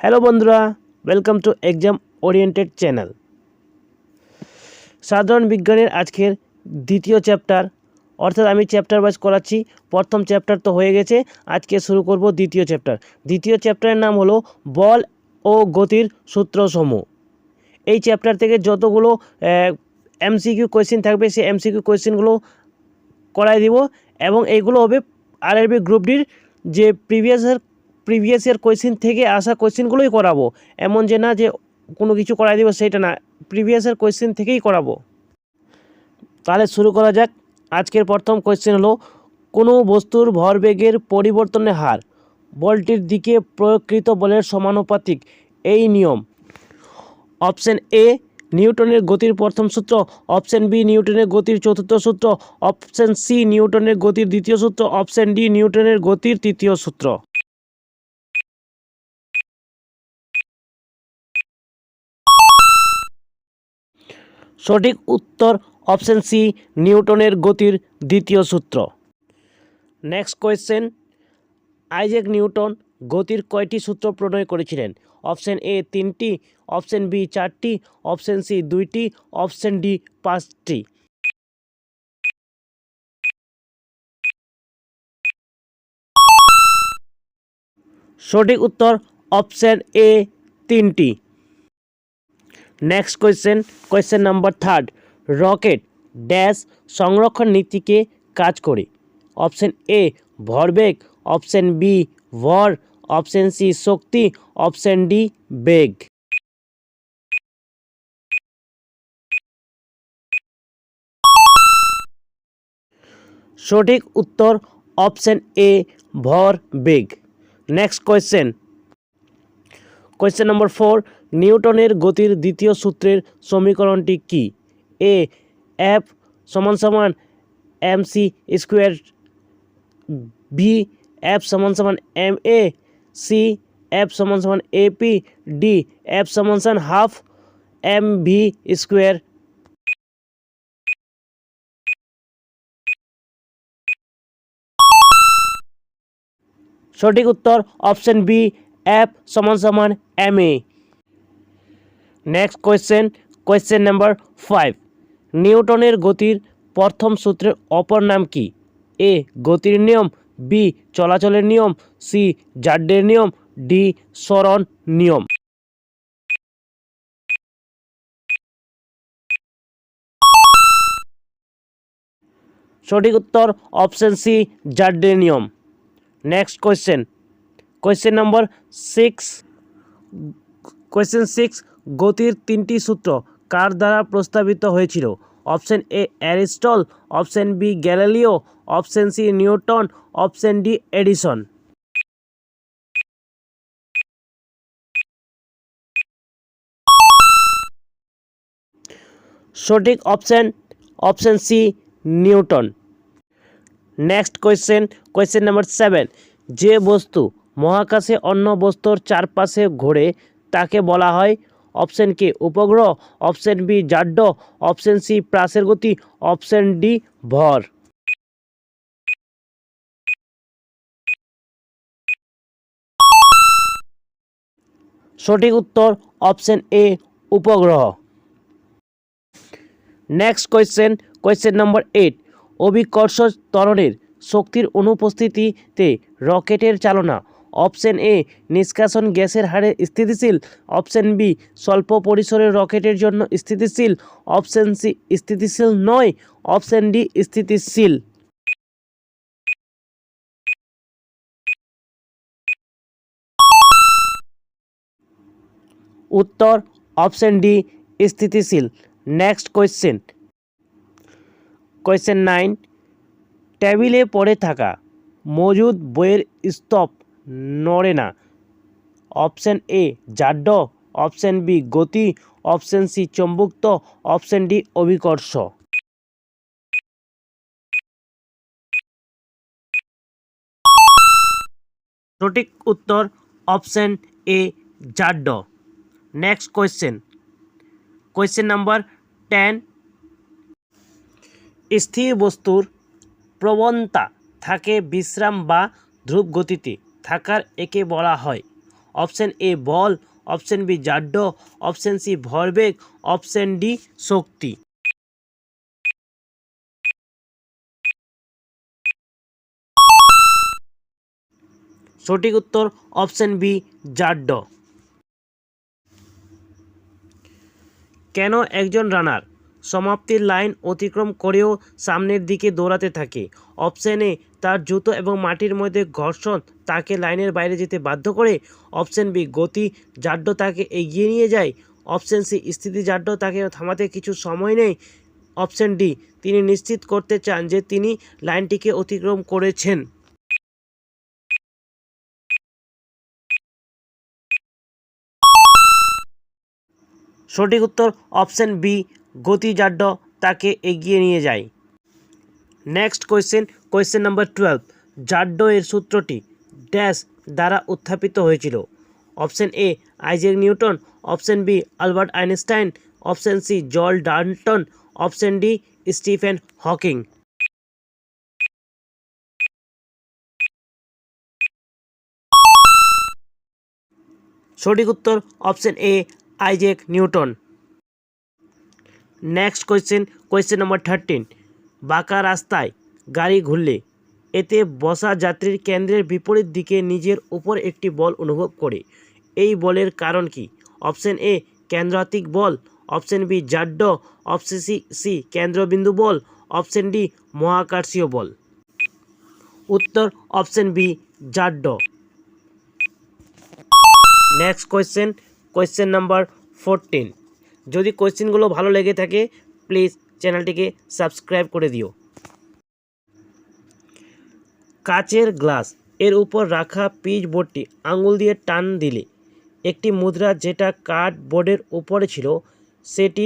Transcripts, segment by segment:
Hello বন্ধুরা, welcome to exam oriented channel. সাধারণ বিজ্ঞানের আজকের দ্বিতীয় চ্যাপ্টার, অর্থাৎ আমি চ্যাপ্টার ওয়াইজ করাচ্ছি। প্রথম চ্যাপ্টার তো হয়ে গেছে, আজকে শুরু করব দ্বিতীয় চ্যাপ্টার। দ্বিতীয় চ্যাপ্টারের নাম হলো বল ও গতির সূত্রসমূহ। এই চ্যাপ্টার থেকে যতগুলো এমসিকিউ কোয়েশ্চেন থাকবে সেই এমসিকিউ কোয়েশ্চেনগুলো করাই দিব, এবং এইগুলো হবে আরআরবি গ্রুপ ডির যে প্রিভিয়াস ইয়ার কোয়েশ্চেন থেকে আসা কোয়েশ্চেনগুলোই করাবো। এমন যে না যে কোনো কিছু করাই দিব, সেটা না, প্রিভিয়াস ইয়ার কোয়েশ্চেন থেকেই করাবো। তাহলে শুরু করা যাক। আজকের প্রথম কোয়েশ্চেন হলো, কোনো বস্তুর ভরবেগের পরিবর্তনের হার বলটির দিকে প্রয়োগকৃত বলের সমানুপাতিক। এই নিয়ম: অপশন এ নিউটনের গতির প্রথম সূত্র, অপশন বি নিউটনের গতির চতুর্থ সূত্র, অপশন সি নিউটনের গতির দ্বিতীয় সূত্র, অপশন ডি নিউটনের গতির তৃতীয় সূত্র। সঠিক উত্তর অপশন সি নিউটনের গতির দ্বিতীয় সূত্র। নেক্সট কোয়েশ্চেন, আইজ্যাক নিউটন গতির কয়টি সূত্র প্রণয় করেছিলেন? অপশন এ 3টি, অপশন বি 4টি, অপশন সি 2টি, অপশন ডি 5টি। সঠিক উত্তর অপশন এ 3টি। Next question number 3, rocket dash সংরক্ষণ নীতিকে কাজ করে? অপশন এ ভরবেগ, অপশন বি ভর, অপশন সি শক্তি, অপশন ডি বেগ। সঠিক উত্তর অপশন এ ভরবেগ। নেক্সট কোয়েশ্চেন নম্বর 4, নিউটনের গতির দ্বিতীয় সূত্রের সমীকরণটি কি? এ এফ সমান সমান M C square, B F সমান সমান এম এ, সি এফ সমান সমান এ পি, ডি এফ সমান সমান হাফ এম ভি স্কোয়ার। সঠিক উত্তর অপশন বি এফ সমান সমান M A. Next question number 5, নিউটনের গতির প্রথম সূত্রের অপর নাম কি? এ গতির নিয়ম, বি চলাচলের নিয়ম, সি জাড্ডের নিয়ম, ডি সরণ নিয়ম। সঠিক উত্তর অপশন সি জাড্ডের নিয়ম। নেক্সট কোয়েশ্চেন নম্বর 6, গতির 3টি সূত্র কার দ্বারা প্রস্তাবিত হয়েছিল? Option A Aristotle, option B Galileo, option C Newton, option D Edison. সঠিক option C Newton. Next question number 7, যে বস্তু মহাকাশে অন্য বস্তুর চারপাশে ঘোরে তাকে বলা হয়? অপশন কে উপগ্রহ, অপশন বি জাড্য, অপশন সি প্রাসের গতি, অপশন ডি ভর। সঠিক উত্তর অপশন এ উপগ্রহ। নেক্সট কোয়েশ্চেন নম্বর 8, অভিকর্ষ ত্বরণের শক্তির অনুপস্থিতিতে রকেটের চালনা? অপশন এ নিষ্কাশন গ্যাসের হারে স্থিতিশীল, অপশন বি স্বল্প পরিসরের রকেটের জন্য স্থিতিশীল, অপশন সি স্থিতিশীল নয়, অপশন ডি স্থিতিশীল। উত্তর অপশন ডি স্থিতিশীল। নেক্সট কোয়েশ্চেন 9, টেবিলে পড়ে থাকা মজুদ বইয়ের স্তূপ নড়ে না? অপশন এ জাড্য, অপশন বি গতি, অপশন সি চুম্বকত্ব, অপশন ডি অভিকর্ষ। সঠিক উত্তর অপশন এ জাড্য। নেক্সট কোয়েশ্চেন নাম্বার 10, স্থির বস্তুর প্রবণতা থাকে বিশ্রাম বা ধ্রুব গতিতে থাকার একে বলা হয়? অপশন এ বল, অপশন বি জাড্য, অপশন সি ভরবেগ, অপশন ডি শক্তি। সঠিক উত্তর অপশন বি জাড্য। কেন একজন রানার সমাপ্তির লাইন অতিক্রম করেও সামনের দিকে দৌড়াতে থাকে? অপশন এ তার জুতো এবং মাটির মধ্যে ঘর্ষণ তাকে লাইনের বাইরে যেতে বাধ্য করে, অপশন বি গতি জাড্য তাকে এগিয়ে নিয়ে যায়, অপশন সি স্থিতি জাড্য তাকে থামাতে কিছু সময় নেই, অপশন ডি তিনি নিশ্চিত করতে চান যে তিনি লাইনটিকে অতিক্রম করেছেন। সঠিক উত্তর অপশন বি গতিজাড্য তাকে এগিয়ে নিয়ে যায়। Next question number 12। জাড্য এর সূত্রটি ড্যাশ দ্বারা উত্থাপিত হয়েছিল? Option A Isaac Newton, option B Albert Einstein, option C George Dalton, option D Stephen Hawking. সঠিক উত্তর option A Isaac Newton. Next question number 13। বাঁকা রাস্তায় গাড়ি ঘুরলে এতে বসা যাত্রীর কেন্দ্রের বিপরীত দিকে নিজের উপর একটি বল অনুভব করে। এই বলের কারণ কি? অপশন এ কেন্দ্রাতিক বল, অপশন বি জাড্য, অপশন সি কেন্দ্রবিন্দু বল, অপশন ডি মহাকর্ষীয় বল। উত্তর অপশন বি জাড্য। Next question number 14। যদি কোয়েশ্চেনগুলো ভালো লেগে থাকে প্লিজ চ্যানেলটিকে সাবস্ক্রাইব করে দিও। কাচের গ্লাস এর উপর রাখা পিচ বোর্ডটি আঙুল দিয়ে টান দিলে একটি মুদ্রা যেটা কার্ডবোর্ডের উপরে ছিল সেটি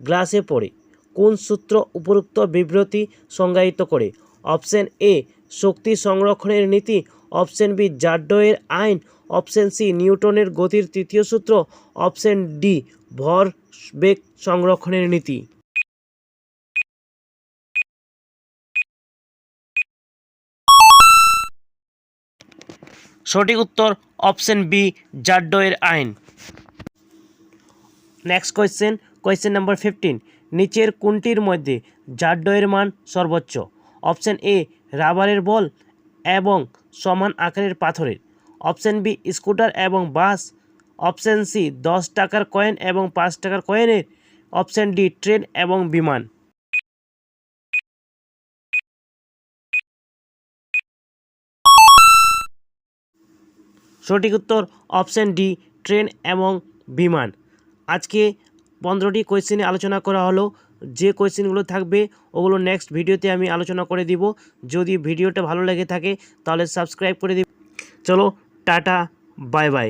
গ্লাসে পড়ে। কোন সূত্র উপরোক্ত বিবৃতি সংজ্ঞায়িত করে? অপশন এ শক্তি সংরক্ষণের নীতি, অপশন বি জাড্য এর আইন, অপশন সি নিউটনের গতির তৃতীয় সূত্র, অপশন ডি ভরবেগ সংরক্ষণের নীতি। সঠিক উত্তর অপশন বি জাড্য এর আইন। Next question number 15। নিচের কোনটির মধ্যে জাড্য এর মান সর্বোচ্চ? অপশন এ রাবারের বল এবং সমান আকারের পাথরের, অপশন বি স্কুটার এবং বাস, অপশন সি 10 টাকার কয়েন এবং 5 টাকার কয়েনের, অপশন ডি ট্রেন এবং বিমান। সঠিক উত্তর অপশন ডি ট্রেন এবং বিমান। আজকে 15টি কোয়েশ্চেনে আলোচনা করা হলো। যে কোয়েশ্চেনগুলো থাকবে ওগুলো নেক্সট ভিডিওতে আমি আলোচনা করে দিব। যদি ভিডিওটা ভালো লেগে থাকে তাহলে সাবস্ক্রাইব করে দিব। চলো টাটা, বাই বাই।